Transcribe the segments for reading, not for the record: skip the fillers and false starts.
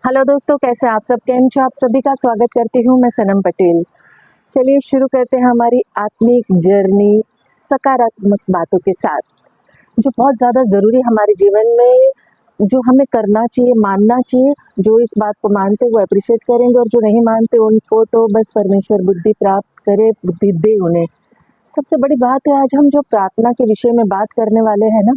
Hello दोस्तों, कैसे आप सब? केम छो? आप सभी का स्वागत करती हूँ मैं सनम पटेल। चलिए शुरू करते हैं हमारी आत्मिक जर्नी सकारात्मक बातों के साथ, जो बहुत ज़्यादा ज़रूरी हमारे जीवन में, जो हमें करना चाहिए, मानना चाहिए। जो इस बात को मानते वो अप्रिशिएट करेंगे और जो नहीं मानते उनको तो बस परमेश्वर बुद्धि प्राप्त करे, बुद्धि दे उन्हें। सबसे बड़ी बात है, आज हम जो प्रार्थना के विषय में बात करने वाले हैं ना,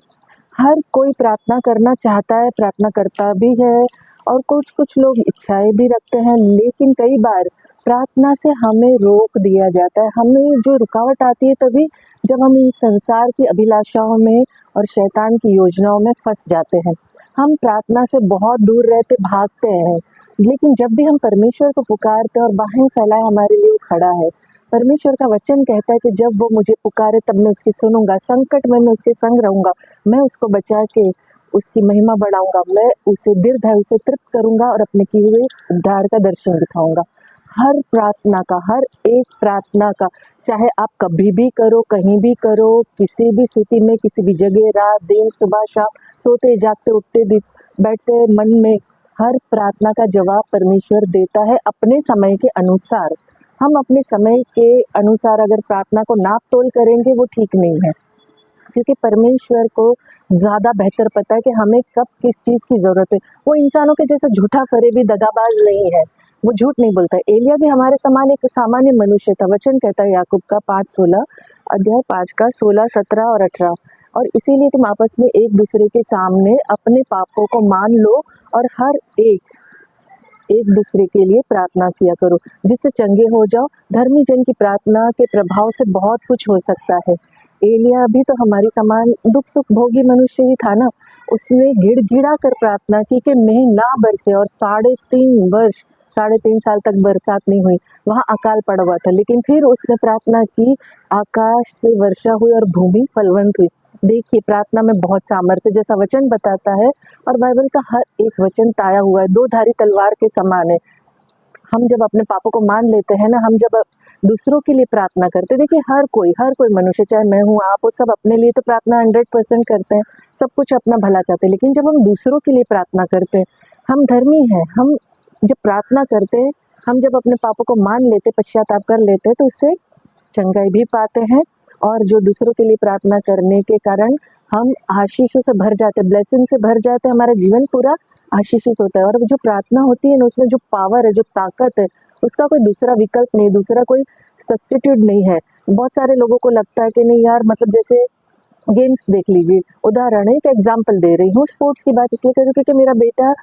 हर कोई प्रार्थना करना चाहता है, प्रार्थना करता भी है और कुछ-कुछ लोग इच्छाएँ भी रखते हैं, लेकिन कई बार प्रार्थना से हमें रोक दिया जाता है। हमें जो रुकावट आती है तभी जब हम इस संसार की अभिलाषाओं में और शैतान की योजनाओं में फँस जाते हैं। हम प्रार्थना से बहुत दूर रहते, भागते हैं, लेकिन जब भी हम परमेश्वर को पुकारते हैं और बाहें फैलाए हमारे लिए वो खड़ा है। परमेश्वर का वचन कहता है कि जब वो मुझे पुकारे तब मैं उसकी सुनूँगा, संकट में मैं उसके संग रहूँगा, मैं उसको बचा के उसकी महिमा बढ़ाऊँगा, मैं उसे दीर्घायु से तृप्त करूँगा और अपने किए हुए उद्धार का दर्शन दिखाऊँगा। हर प्रार्थना का, हर एक प्रार्थना का, चाहे आप कभी भी करो, कहीं भी करो, किसी भी स्थिति में, किसी भी जगह, रात, दिन, सुबह, शाम, सोते, जागते, उठते, बैठते मन में, हर प्रार्थना का जवाब परमेश्वर देता है अपने समय के अनुसार। हम अपने समय के अनुसार अगर प्रार्थना को नाप-तोल करेंगे वो ठीक नहीं है, क्योंकि परमेश्वर को ज़्यादा बेहतर पता है कि हमें कब किस चीज़ की ज़रूरत है। वो इंसानों के जैसे झूठा फरेबी दगाबाज नहीं है, वो झूठ नहीं बोलता है। एलिय्याह भी हमारे समान एक सामान्य मनुष्य था। वचन कहता है याकूब का 5:16, अध्याय 5 का 16, 17 और 18, और इसीलिए तुम आपस में एक-दूसरे के सामने अपने पापों को मान लो और हर एक दूसरे के लिए प्रार्थना किया करो, जिससे चंगे हो जाओ। धर्मी जन की प्रार्थना के प्रभाव से बहुत कुछ हो सकता है। एलिय्याह भी तो हमारी समान दुख सुख भोगी मनुष्य ही था ना। उसने गिड़गिड़ा कर प्रार्थना की कि मेघ ना बरसे, और 3.5 साल तक बरसात नहीं हुई, वहाँ अकाल पड़ा हुआ था। लेकिन फिर उसने प्रार्थना की, आकाश से वर्षा हुई और भूमि फलवंत हुई। देखिए, प्रार्थना में बहुत सामर्थ्य, जैसा वचन बताता है, और बाइबल का हर एक वचन ताया हुआ है, दो धारी तलवार के समान है। हम जब अपने पापों को मान लेते हैं ना, हम जब दूसरों के लिए प्रार्थना करते हैं, देखिए हर कोई मनुष्य, चाहे मैं हूँ, आप हो, सब अपने लिए तो प्रार्थना 100% करते हैं, सब कुछ अपना भला चाहते हैं। लेकिन जब हम दूसरों के लिए प्रार्थना करते हैं, हम धर्मी हैं, हम जब प्रार्थना करते हैं, हम जब अपने पापों को मान लेते, पश्चाताप कर लेते हैं, तो उससे चंगाई भी पाते हैं। और जो दूसरों के लिए प्रार्थना करने के कारण हम आशीषों से भर जाते हैं, ब्लेसिंग से भर जाते हैं, हमारा जीवन पूरा आशीषित होता है। और जो प्रार्थना होती है ना, उसमें जो पावर है, जो ताकत है, उसका कोई दूसरा विकल्प नहीं, दूसरा कोई सब्स्टिट्यूट नहीं है। बहुत सारे लोगों को लगता है कि नहीं यार, मतलब जैसे गेम्स देख लीजिए, उदाहरण है, एक एग्जाम्पल दे रही हूँ। स्पोर्ट्स की बात इसलिए कर रही हूँ क्योंकि मेरा बेटा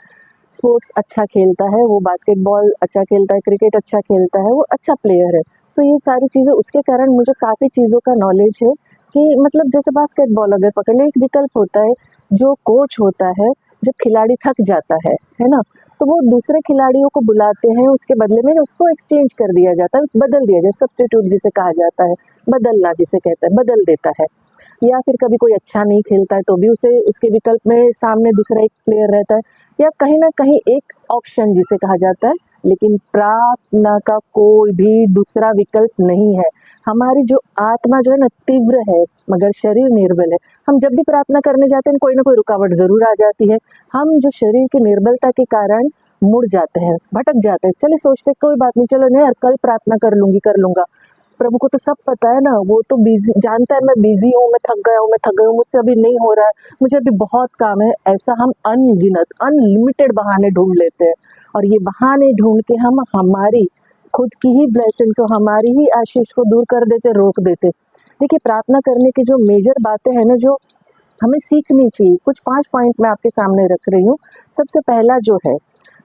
स्पोर्ट्स अच्छा खेलता है, वो बास्केटबॉल अच्छा खेलता है, क्रिकेट अच्छा खेलता है, वो अच्छा प्लेयर है। सो ये सारी चीज़ें उसके कारण मुझे काफ़ी चीज़ों का नॉलेज है कि मतलब जैसे बास्केटबॉल अगर पकड़ ले, एक विकल्प होता है, जो कोच होता है, जब खिलाड़ी थक जाता है ना, तो वो दूसरे खिलाड़ियों को बुलाते हैं, उसके बदले में उसको एक्सचेंज कर दिया जाता है, बदल दिया जाता है, सब्स्टिट्यूट जिसे कहा जाता है, बदलना जिसे कहते हैं, बदल देता है। या फिर कभी कोई अच्छा नहीं खेलता है तो भी उसे उसके विकल्प में सामने दूसरा एक प्लेयर रहता है, या कहीं न कहीं एक ऑप्शन जिसे कहा जाता है। लेकिन प्रार्थना का कोई भी दूसरा विकल्प नहीं है। हमारी जो आत्मा जो है ना, तीव्र है, मगर शरीर निर्बल है। हम जब भी प्रार्थना करने जाते हैं, कोई ना कोई रुकावट ज़रूर आ जाती है। हम जो शरीर की निर्बलता के कारण मुड़ जाते हैं, भटक जाते हैं। चलिए सोचते हैं कोई बात नहीं, चलो नहीं यार, कल प्रार्थना कर लूँगी, कर लूँगा। प्रभु को तो सब पता है ना, वो तो बिज़ी जानता है, मैं बिज़ी हूँ, मैं थक गया हूँ, मुझसे अभी नहीं हो रहा है, मुझे अभी बहुत काम है। ऐसा हम अनगिनत, अनलिमिटेड बहाने ढूँढ लेते हैं, और ये बहाने ढूँढ के हम हमारी खुद की ही ब्लेसिंग्स और हमारी ही आशीष को दूर कर देते, रोक देते। देखिए, प्रार्थना करने की जो मेजर बातें हैं ना, जो हमें सीखनी चाहिए, कुछ 5 पॉइंट मैं आपके सामने रख रही हूँ। सबसे पहला जो है,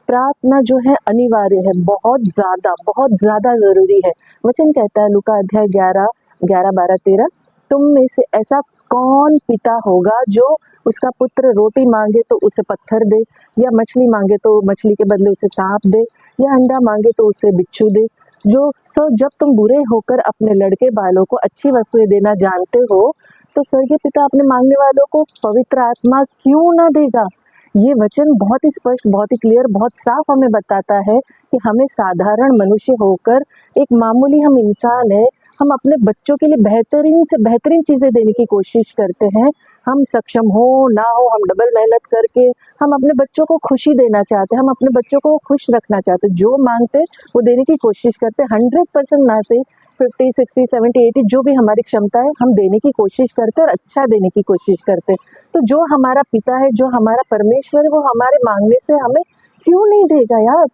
प्रार्थना जो है अनिवार्य है, बहुत ज़्यादा ज़रूरी है। वचन कहता है लूका अध्याय 11, 12, 13, तुम में से ऐसा कौन पिता होगा जो उसका पुत्र रोटी माँगे तो उसे पत्थर दे, या मछली माँगे तो मछली के बदले उसे साँप दे, या अंडा माँगे तो उसे बिच्छू दे। जब तुम बुरे होकर अपने लड़के बालों को अच्छी वस्तुएँ देना जानते हो, तो स्वर्गीय पिता अपने माँगने वालों को पवित्र आत्मा क्यों ना देगा। ये वचन बहुत ही स्पष्ट, बहुत ही क्लियर, बहुत साफ हमें बताता है कि हमें साधारण मनुष्य होकर, एक मामूली हम इंसान हैं, हम अपने बच्चों के लिए बेहतरीन से बेहतरीन चीज़ें देने की कोशिश करते हैं। हम सक्षम हो ना हो, हम डबल मेहनत करके हम अपने बच्चों को खुशी देना चाहते हैं, हम अपने बच्चों को खुश रखना चाहते हैं। जो माँगते हैं वो देने की कोशिश करते हैं। 100% ना सही, 50, 60, 70, 80 जो भी हमारी क्षमता है हम देने की कोशिश करते हैं और अच्छा देने की कोशिश करते हैं। तो जो हमारा पिता है, जो हमारा परमेश्वर है, वो हमारे माँगने से हमें क्यों नहीं देगा यार?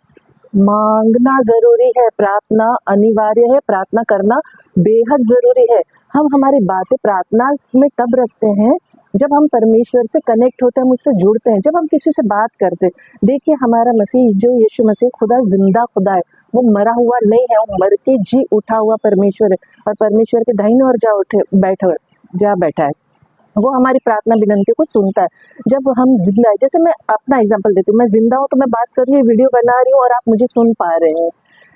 माँगना ज़रूरी है, प्रार्थना अनिवार्य है, प्रार्थना करना बेहद ज़रूरी है। हम हमारी बातें प्रार्थना में तब रखते हैं जब हम परमेश्वर से कनेक्ट होते हैं, हम उससे जुड़ते हैं, जब हम किसी से बात करते हैं। देखिए हमारा मसीह जो यीशु मसीह खुदा ज़िंदा खुदा है, वो मरा हुआ नहीं है, वो मर के जी उठा हुआ परमेश्वर है और परमेश्वर के दाहिने ओर जा बैठा है। वो हमारी प्रार्थना विनंती को सुनता है। जब हम जिंदा है, जैसे मैं अपना एग्जांपल देती हूँ, मैं जिंदा हूँ तो मैं बात कर रही हूँ, वीडियो बना रही हूँ और आप मुझे सुन पा रहे हैं।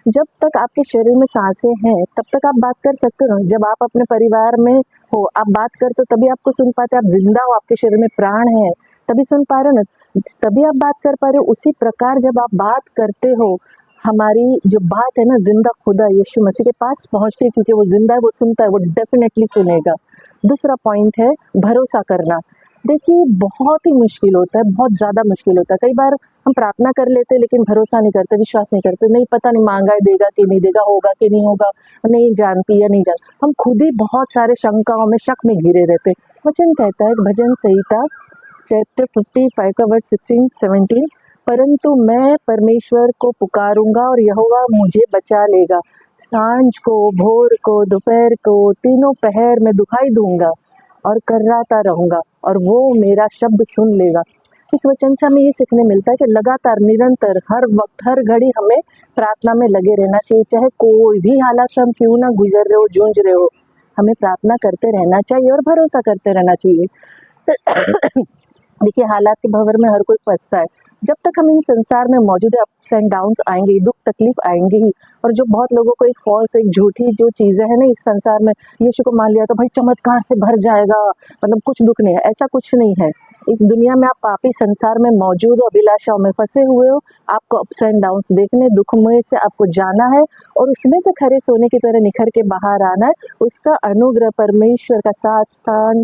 जब तक आपके शरीर में सांसें हैं तब तक आप बात कर सकते हो। जब आप अपने परिवार में हो, आप बात करते हो तभी आपको सुन पाते, आप जिंदा हो, आपके शरीर में प्राण है तभी सुन पा रहे हो ना, तभी आप बात कर पा रहे हो। उसी प्रकार जब आप बात करते हो, हमारी जो बात है ना, जिंदा खुदा यीशु मसीह के पास पहुंचती है, क्योंकि वो जिंदा है, वो सुनता है, वो डेफिनेटली सुनेगा। दूसरा पॉइंट है भरोसा करना। देखिए बहुत ही मुश्किल होता है, बहुत ज़्यादा मुश्किल होता है। कई बार हम प्रार्थना कर लेते हैं लेकिन भरोसा नहीं करते, विश्वास नहीं करते, नहीं पता नहीं मांगा है देगा कि नहीं देगा, होगा कि नहीं होगा, नहीं जानती या नहीं जानती। हम खुद ही बहुत सारे शंकाओं में, शक में घिरे रहते हैं। वचन कहता है भजन संहिता चैप्टर 55 का वर्स 16, 17, परंतु मैं परमेश्वर को पुकारूंगा और यहोवा मुझे बचा लेगा। सांझ को, भोर को, दोपहर को, तीनों पहर में दुहाई दूंगा और कर्राता रहूंगा और वो मेरा शब्द सुन लेगा। इस वचन से हमें ये सीखने मिलता है कि लगातार, निरंतर, हर वक्त, हर घड़ी हमें प्रार्थना में लगे रहना चाहिए। चाहे कोई भी हालात से हम क्यों ना गुजर रहे हो, जूझ रहे हो, हमें प्रार्थना करते रहना चाहिए और भरोसा करते रहना चाहिए। देखिए हालात के भंवर में हर कोई फंसता है। जब तक हम इन संसार में मौजूद है, अप्स एंड डाउन्स आएंगे, दुख तकलीफ आएंगे ही। और जो बहुत लोगों को एक फॉल्स, एक झूठी जो चीज़ें हैं ना इस संसार में, यीशु को मान लिया तो भाई चमत्कार से भर जाएगा, मतलब कुछ दुख नहीं है, ऐसा कुछ नहीं है। इस दुनिया में आप पापी संसार में मौजूद हो, अभिलाषाओं में फंसे हुए हो, आपको अप्स एंड डाउन्स देखने, दुखमय से आपको जाना है और उसमें से खरे सोने की तरह निखर के बाहर आना है। उसका अनुग्रह, परमेश्वर का साथ,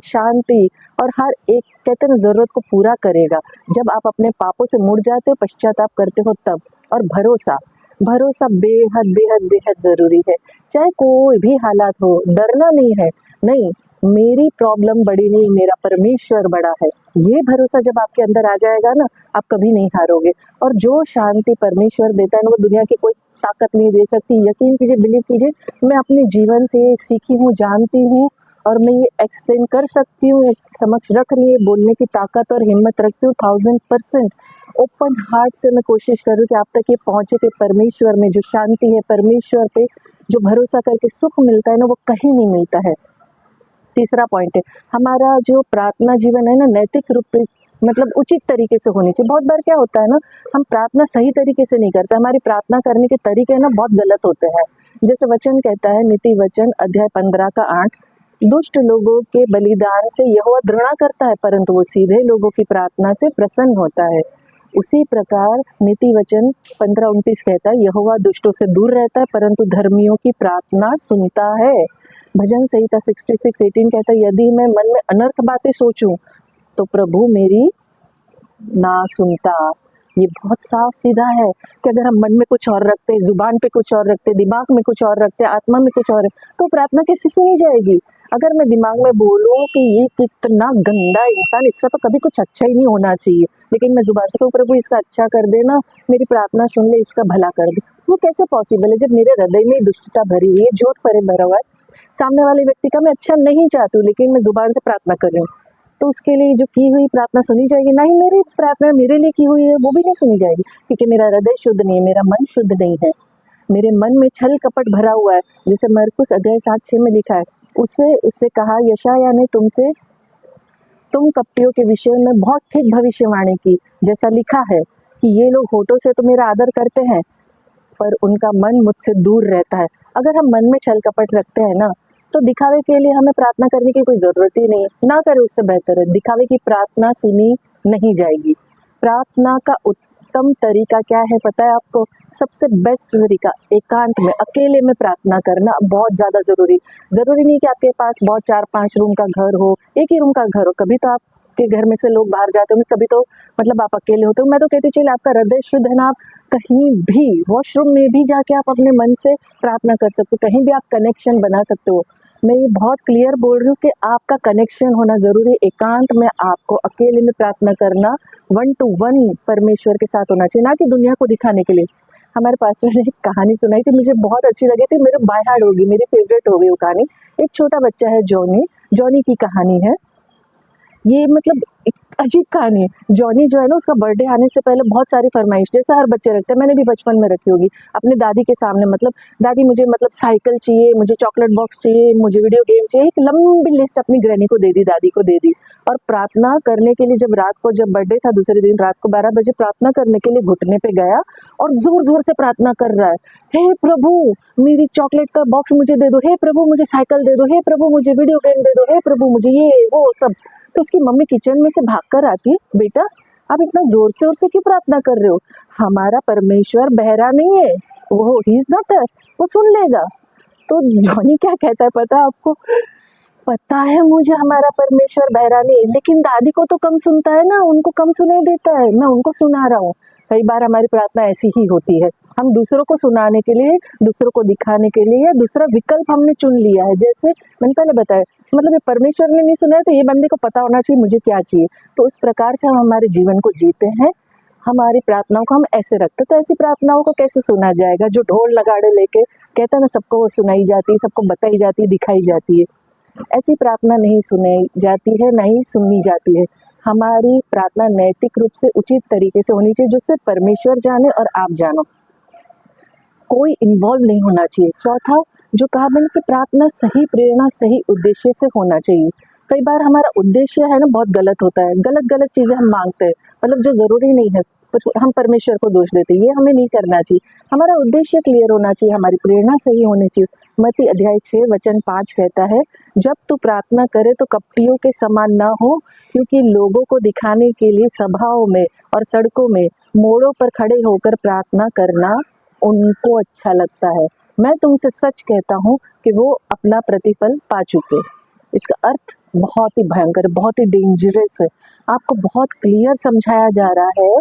शांति और हर एक कहते हैं जरूरत को पूरा करेगा जब आप अपने पापों से मुड़ जाते हो, पश्चाताप करते हो तब। और भरोसा, भरोसा बेहद बेहद बेहद जरूरी है। चाहे कोई भी हालात हो, डरना नहीं है, नहीं मेरी प्रॉब्लम बड़ी नहीं, मेरा परमेश्वर बड़ा है। ये भरोसा जब आपके अंदर आ जाएगा ना, आप कभी नहीं हारोगे। और जो शांति परमेश्वर देता है ना, वो दुनिया की कोई ताकत नहीं दे सकती। यकीन कीजिए, बिलीव कीजिए, मैं अपने जीवन से ये सीखी हूँ, जानती हूँ और मैं ये एक्सप्लेन कर सकती हूँ, समक्ष रख रही है, बोलने की ताकत और हिम्मत रखती हूँ। 1000% ओपन हार्ट से मैं कोशिश कर रही हूँ कि आप तक ये पहुँचे कि परमेश्वर में जो शांति है, परमेश्वर पे जो भरोसा करके सुख मिलता है ना, वो कहीं नहीं मिलता है। तीसरा पॉइंट है, हमारा जो प्रार्थना जीवन है ना, नैतिक रूप से मतलब उचित तरीके से होनी चाहिए। बहुत बार क्या होता है ना, हम प्रार्थना सही तरीके से नहीं करते, हमारी प्रार्थना करने के तरीके है ना बहुत गलत होते हैं। जैसे वचन कहता है, नीति वचन अध्याय 15 का 8, दुष्ट लोगों के बलिदान से यहोवा घृणा करता है, परंतु वो सीधे लोगों की प्रार्थना से प्रसन्न होता है। उसी प्रकार नीति वचन 15:29 कहता है, यहोवा दुष्टों से दूर रहता है, परंतु धर्मियों की प्रार्थना सुनता है। भजन संहिता 66:18 कहता है, यदि मैं मन में अनर्थ बातें सोचूं तो प्रभु मेरी ना सुनता। ये बहुत साफ सीधा है कि अगर हम मन में कुछ और रखते हैं, जुबान पे कुछ और रखते, दिमाग में कुछ और रखते, आत्मा में कुछ और है, तो प्रार्थना कैसे सुनी जाएगी? अगर मैं दिमाग में बोलूं कि ये कितना गंदा इंसान, इसका तो कभी कुछ अच्छा ही नहीं होना चाहिए, लेकिन मैं जुबान से कहूँ प्रभु इसका अच्छा कर देना, मेरी प्रार्थना सुन ले, इसका भला कर दे, वो कैसे पॉसिबल है? जब मेरे हृदय में दुष्टता भरी हुई है, झूठ भरा हुआ है, सामने वाले व्यक्ति का मैं अच्छा नहीं चाहती हूँ, लेकिन मैं जुबान से प्रार्थना कर रही हूँ, तो उसके लिए जो की हुई प्रार्थना सुनी जाएगी? नहीं, मेरी प्रार्थना मेरे लिए की हुई है वो भी नहीं सुनी जाएगी, क्योंकि मेरा हृदय शुद्ध नहीं है, मेरा मन शुद्ध नहीं है, मेरे मन में छल कपट भरा हुआ है। जैसे मरकुस अध्याय 7:6 में लिखा है, उससे कहा, यशायाह ने तुम कपटियों के विषय में बहुत ठीक भविष्यवाणी की, जैसा लिखा है कि ये लोग होठों से तो मेरा आदर करते हैं पर उनका मन मुझसे दूर रहता है। अगर हम मन में छल कपट रखते हैं ना, तो दिखावे के लिए हमें प्रार्थना करने की कोई ज़रूरत ही नहीं है, ना करें उससे बेहतर है। दिखावे की प्रार्थना सुनी नहीं जाएगी। प्रार्थना का उत्तम तरीका क्या है पता है आपको? सबसे बेस्ट तरीका एकांत में, अकेले में प्रार्थना करना बहुत ज़्यादा ज़रूरी नहीं कि आपके पास बहुत 4-5 रूम का घर हो, एक ही रूम का घर हो। कभी तो आपके घर में से लोग बाहर जाते होंगे, कभी तो मतलब आप अकेले होते हो। मैं तो कहती हूँ चलिए आपका हृदय शुद्ध है ना, आप कहीं भी वॉशरूम में भी जाके आप अपने मन से प्रार्थना कर सकते हो, कहीं भी आप कनेक्शन बना सकते हो। मैं ये बहुत क्लियर बोल रही हूँ कि आपका कनेक्शन होना ज़रूरी है। एकांत में आपको अकेले में प्रार्थना करना 1 to 1 परमेश्वर के साथ होना चाहिए, ना कि दुनिया को दिखाने के लिए। हमारे पास्टर ने एक कहानी सुनाई थी, मुझे बहुत अच्छी लगी थी, मेरे बाय हार्ट हो गई, मेरी फेवरेट हो गई वो कहानी। एक छोटा बच्चा है जॉनी, जॉनी की कहानी है। ये मतलब एक अजीब कहानी है। जॉनी जो है ना, उसका बर्थडे आने से पहले बहुत सारी फरमाइश जैसा हर बच्चे रखते हैं, मैंने भी बचपन में रखी होगी अपने दादी के सामने, मतलब दादी मुझे मतलब साइकिल चाहिए, मुझे चॉकलेट बॉक्स चाहिए, मुझे वीडियो गेम चाहिए, एक लंबी लिस्ट अपनी ग्रैनी को दे दी, दादी को दे दी। और प्रार्थना करने के लिए जब रात को, जब बर्थडे था दूसरे दिन रात को 12 बजे प्रार्थना करने के लिए घुटने पे गया और जोर जोर से प्रार्थना कर रहा है, हे प्रभु मेरी चॉकलेट का बॉक्स मुझे दे दो, हे प्रभु मुझे साइकिल दे दो, हे प्रभु मुझे वीडियो गेम दे दो, हे प्रभु मुझे ये वो सब। तो उसकी मम्मी किचन में से भागकर आती है, बेटा आप इतना जोर से क्यों प्रार्थना कर रहे हो? हमारा परमेश्वर बहरा नहीं है, वो ही इज नॉट, वो सुन लेगा। तो जॉनी क्या कहता है पता है आपको? पता है मुझे हमारा परमेश्वर बहरा नहीं है, लेकिन दादी को तो कम सुनता है ना, उनको कम सुनाई देता है, मैं उनको सुना रहा हूँ। कई बार हमारी प्रार्थना ऐसी ही होती है, हम दूसरों को सुनाने के लिए, दूसरों को दिखाने के लिए, या दूसरा विकल्प हमने चुन लिया है। जैसे मैंने पहले बताया, मतलब ये परमेश्वर ने नहीं सुना है तो ये बंदे को पता होना चाहिए मुझे क्या चाहिए। तो उस प्रकार से हम हमारे जीवन को जीते हैं, हमारी प्रार्थनाओं को हम ऐसे रखते, तो ऐसी प्रार्थनाओं को कैसे सुना जाएगा? जो ढोल नगाड़े लेके कहता है ना, सबको वो सुनाई जाती है, सबको बताई जाती है, दिखाई जाती है, ऐसी प्रार्थना नहीं सुनी जाती है, नहीं सुनी जाती है। हमारी प्रार्थना नैतिक रूप से उचित तरीके से होनी चाहिए, जिससे परमेश्वर जाने और आप जानो, कोई इन्वॉल्व नहीं होना चाहिए। चौथा जो कहा मैंने कि प्रार्थना सही प्रेरणा, सही उद्देश्य से होना चाहिए। कई बार हमारा उद्देश्य है ना बहुत गलत होता है, गलत चीजें हम मांगते हैं, मतलब जो जरूरी नहीं है, कुछ हम परमेश्वर को दोष देते हैं, ये हमें नहीं करना चाहिए। हमारा उद्देश्य क्लियर होना चाहिए, हमारी प्रेरणा सही होनी चाहिए। मत्ती अध्याय 6 वचन 5 कहता है, जब तू प्रार्थना करे तो कपटियों के समान ना हो, क्योंकि लोगों को दिखाने के लिए सभाओं में और सड़कों में मोड़ों पर खड़े होकर प्रार्थना करना उनको अच्छा लगता है। मैं तुमसे सच कहता हूँ कि वो अपना प्रतिफल पा चुके। इसका अर्थ बहुत ही भयंकर, बहुत ही डेंजरस है। आपको बहुत क्लियर समझाया जा रहा है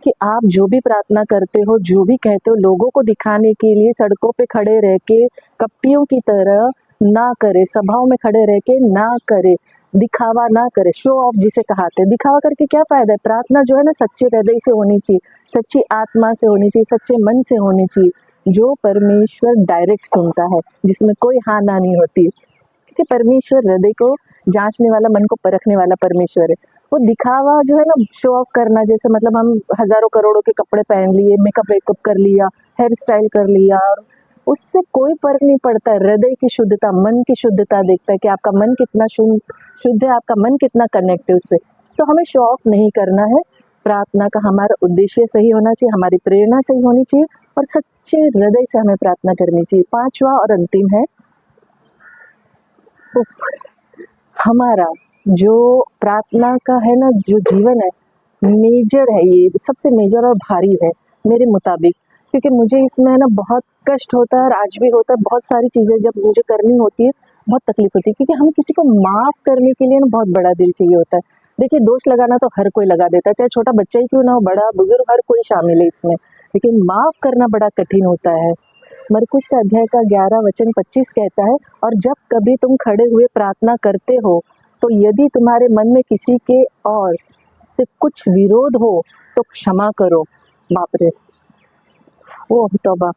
कि आप जो भी प्रार्थना करते हो, जो भी कहते हो, लोगों को दिखाने के लिए सड़कों पे खड़े रह के कपटियों की तरह ना करे, सभाओं में खड़े रह के ना करे, दिखावा ना करे, शो ऑफ जिसे कहते हैं। दिखावा करके क्या फायदा है? प्रार्थना जो है ना सच्चे हृदय से होनी चाहिए, सच्ची आत्मा से होनी चाहिए, सच्चे मन से होनी चाहिए, जो परमेश्वर डायरेक्ट सुनता है, जिसमें कोई हाँ ना नहीं होती। क्योंकि परमेश्वर हृदय को जांचने वाला, मन को परखने वाला परमेश्वर है। वो दिखावा जो है ना, शो ऑफ करना, जैसे मतलब हम हजारों करोड़ों के कपड़े पहन लिए, मेकअप वेकअप कर लिया, हेयर स्टाइल कर लिया, और उससे कोई फर्क नहीं पड़ता। हृदय की शुद्धता, मन की शुद्धता देखता है कि आपका मन कितना शुद्ध है, आपका मन कितना कनेक्ट है उससे। तो हमें शो ऑफ नहीं करना है। प्रार्थना का हमारा उद्देश्य सही होना चाहिए, हमारी प्रेरणा सही होनी चाहिए, और सच्चे हृदय से हमें प्रार्थना करनी चाहिए। पांचवा और अंतिम है, हमारा जो प्रार्थना का है ना, जो जीवन है, मेजर है, ये सबसे मेजर और भारी है मेरे मुताबिक। क्योंकि मुझे इसमें ना बहुत कष्ट होता है, और आज भी होता है। बहुत सारी चीज़ें जब मुझे करनी होती है, बहुत तकलीफ होती है, क्योंकि हम किसी को माफ़ करने के लिए ना बहुत बड़ा दिल चाहिए होता है। देखिए, दोष लगाना तो हर कोई लगा देता है, चाहे छोटा बच्चा ही क्यों ना हो, बड़ा बुजुर्ग, हर कोई शामिल है इसमें। लेकिन माफ़ करना बड़ा कठिन होता है। मरकुस का अध्याय का 11 वचन 25 कहता है, और जब कभी तुम खड़े हुए प्रार्थना करते हो, तो यदि तुम्हारे मन में किसी के और से कुछ विरोध हो तो क्षमा करो। बाप रे, ओह तौबा!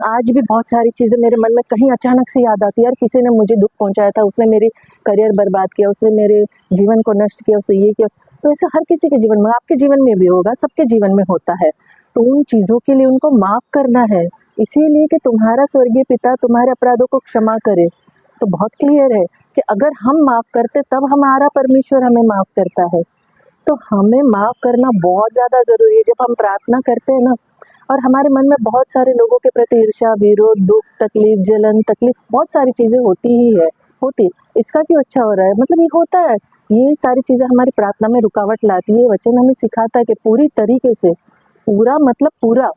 आज भी बहुत सारी चीज़ें मेरे मन में कहीं अचानक से याद आती है, यार किसी ने मुझे दुख पहुंचाया था, उसने मेरी करियर बर्बाद किया, उसने मेरे जीवन को नष्ट किया, उसने ये किया। तो ऐसा हर किसी के जीवन में, आपके जीवन में भी होगा, सबके जीवन में होता है। तो उन चीज़ों के लिए उनको माफ़ करना है, इसीलिए कि तुम्हारा स्वर्गीय पिता तुम्हारे अपराधों को क्षमा करे। तो बहुत क्लियर है कि अगर हम माफ़ करते तब हमारा परमेश्वर हमें माफ़ करता है। तो हमें माफ़ करना बहुत ज़्यादा ज़रूरी है। जब हम प्रार्थना करते हैं ना, और हमारे मन में बहुत सारे लोगों के प्रति ईर्ष्या, विरोध, दुख, तकलीफ, जलन, तकलीफ, बहुत सारी चीज़ें होती ही है, होती। इसका क्यों अच्छा हो रहा है? मतलब ये होता है। ये सारी चीज़ें हमारी प्रार्थना में रुकावट लाती है। वचन हमें सिखाता है कि पूरी तरीके से पूरा मतलब पूरा,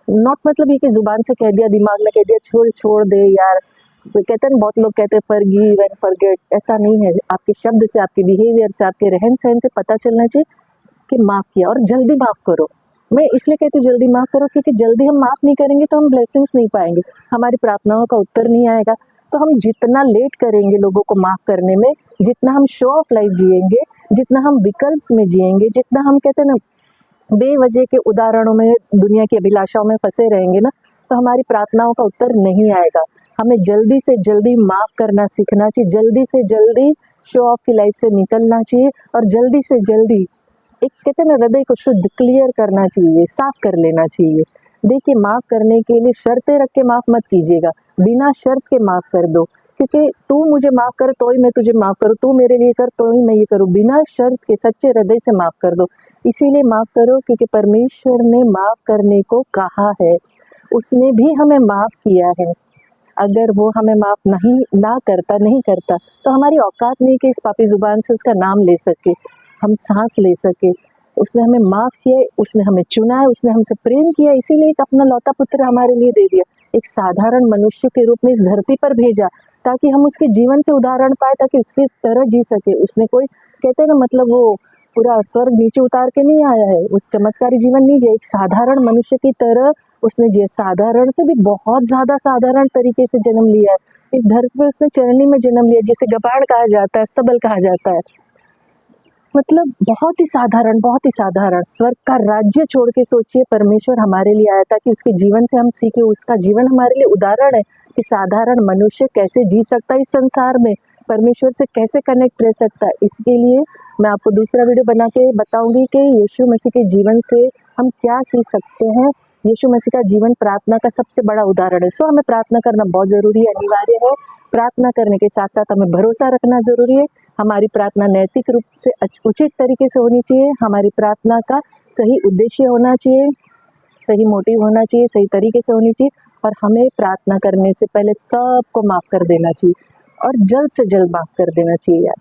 नॉट मतलब ये कि ज़ुबान से कह दिया, दिमाग में कह दिया, छोड़ छोड़ दे यार। वो कहते हैं ना, बहुत लोग कहते हैं फॉरगिव एंड फॉरगेट, ऐसा नहीं है। आपके शब्द से, आपके बिहेवियर से, आपके रहन-सहन से पता चलना चाहिए कि माफ़ किया, और जल्दी माफ़ करो। मैं इसलिए कहती हूँ जल्दी माफ़ करो, क्योंकि जल्दी हम माफ़ नहीं करेंगे तो हम ब्लेसिंग्स नहीं पाएँगे, हमारी प्रार्थनाओं का उत्तर नहीं आएगा। तो हम जितना लेट करेंगे लोगों को माफ़ करने में, जितना हम शो ऑफ लाइफ जिएँगे, जितना हम विकल्प में जिएँगे, जितना हम कहते हैं ना बेवजह के उदाहरणों में, दुनिया की अभिलाषाओं में फँसे रहेंगे ना, तो हमारी प्रार्थनाओं का उत्तर नहीं आएगा। हमें जल्दी से जल्दी माफ़ करना सीखना चाहिए, जल्दी से जल्दी शो ऑफ की लाइफ से निकलना चाहिए, और जल्दी से जल्दी एक कहते हैं ना हृदय को शुद्ध क्लियर करना चाहिए, साफ कर लेना चाहिए। देखिए, माफ़ करने के लिए शर्तें रख के माफ़ मत कीजिएगा, बिना शर्त के माफ़ कर दो, क्योंकि तू मुझे माफ़ कर तो ही मैं तुझे माफ़ करूँ, तू मेरे लिए कर तो ही मैं ये करूँ। बिना शर्त के सच्चे हृदय से माफ़ कर दो। इसीलिए माफ़ करो क्योंकि परमेश्वर ने माफ़ करने को कहा है, उसने भी हमें माफ़ किया है। अगर वो हमें माफ़ नहीं करता, तो हमारी औकात नहीं कि इस पापी ज़ुबान से उसका नाम ले सके, हम साँस ले सके। उसने हमें माफ़ किया है, उसने हमें चुना है, उसने हमसे प्रेम किया है, इसीलिए एक अपना लौता पुत्र हमारे लिए दे दिया। एक साधारण मनुष्य के रूप में इस धरती पर भेजा, ताकि हम उसके जीवन से उदाहरण पाएँ, ताकि उसकी तरह जी सके। उसने कोई कहते हैं ना, मतलब वो पूरा स्वर्ग नीचे उतार के नहीं आया है, उस चमत्कारी जीवन नहीं जिया, एक साधारण मनुष्य की तरह उसने जिया, साधारण से भी बहुत ज़्यादा साधारण तरीके से जन्म लिया है। इस धरती पे उसने चरनी में जन्म लिया, जिसे गबाड़ कहा जाता है, स्तबल कहा जाता है। मतलब बहुत ही साधारण। स्वर्ग का राज्य छोड़ के सोचिए, परमेश्वर हमारे लिए आया ताकि उसके जीवन से हम सीखें, उसका जीवन हमारे लिए उदाहरण है कि साधारण मनुष्य कैसे जी सकता है इस संसार में, परमेश्वर से कैसे कनेक्ट रह सकता है। इसके लिए मैं आपको दूसरा वीडियो बना के बताऊँगी कि यीशु मसीह के जीवन से हम क्या सीख सकते हैं। यीशु मसीह का जीवन प्रार्थना का सबसे बड़ा उदाहरण है। सो हमें प्रार्थना करना बहुत ज़रूरी है, अनिवार्य है। प्रार्थना करने के साथ-साथ हमें भरोसा रखना ज़रूरी है। हमारी प्रार्थना नैतिक रूप से उचित तरीके से होनी चाहिए। हमारी प्रार्थना का सही उद्देश्य होना चाहिए, सही मोटिव होना चाहिए, सही तरीके से होनी चाहिए, और हमें प्रार्थना करने से पहले सबको माफ़ कर देना चाहिए, और जल्द से जल्द माफ़ कर देना चाहिए यार।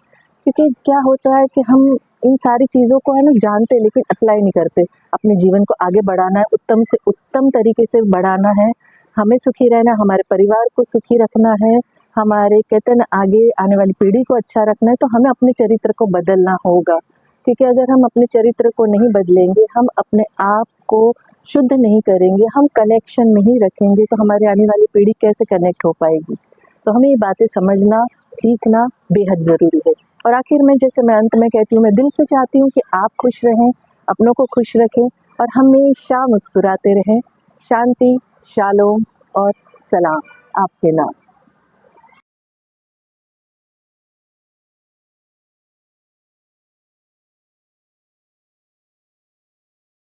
क्योंकि क्या होता है कि हम इन सारी चीज़ों को है ना जानते हैं, लेकिन अप्लाई नहीं करते। अपने जीवन को आगे बढ़ाना है, उत्तम से उत्तम तरीके से बढ़ाना है, हमें सुखी रहना है, हमारे परिवार को सुखी रखना है, हमारे कहते हैं ना आगे आने वाली पीढ़ी को अच्छा रखना है, तो हमें अपने चरित्र को बदलना होगा। क्योंकि अगर हम अपने चरित्र को नहीं बदलेंगे, हम अपने आप को शुद्ध नहीं करेंगे, हम कनेक्शन नहीं रखेंगे, तो हमारी आने वाली पीढ़ी कैसे कनेक्ट हो पाएगी। तो हमें ये बातें समझना, सीखना बेहद ज़रूरी है। और आखिर में जैसे मैं अंत में कहती हूँ, मैं दिल से चाहती हूँ कि आप खुश रहें, अपनों को खुश रखें, और हमेशा मुस्कुराते रहें। शांति, शालोम और सलाम आपके नाम।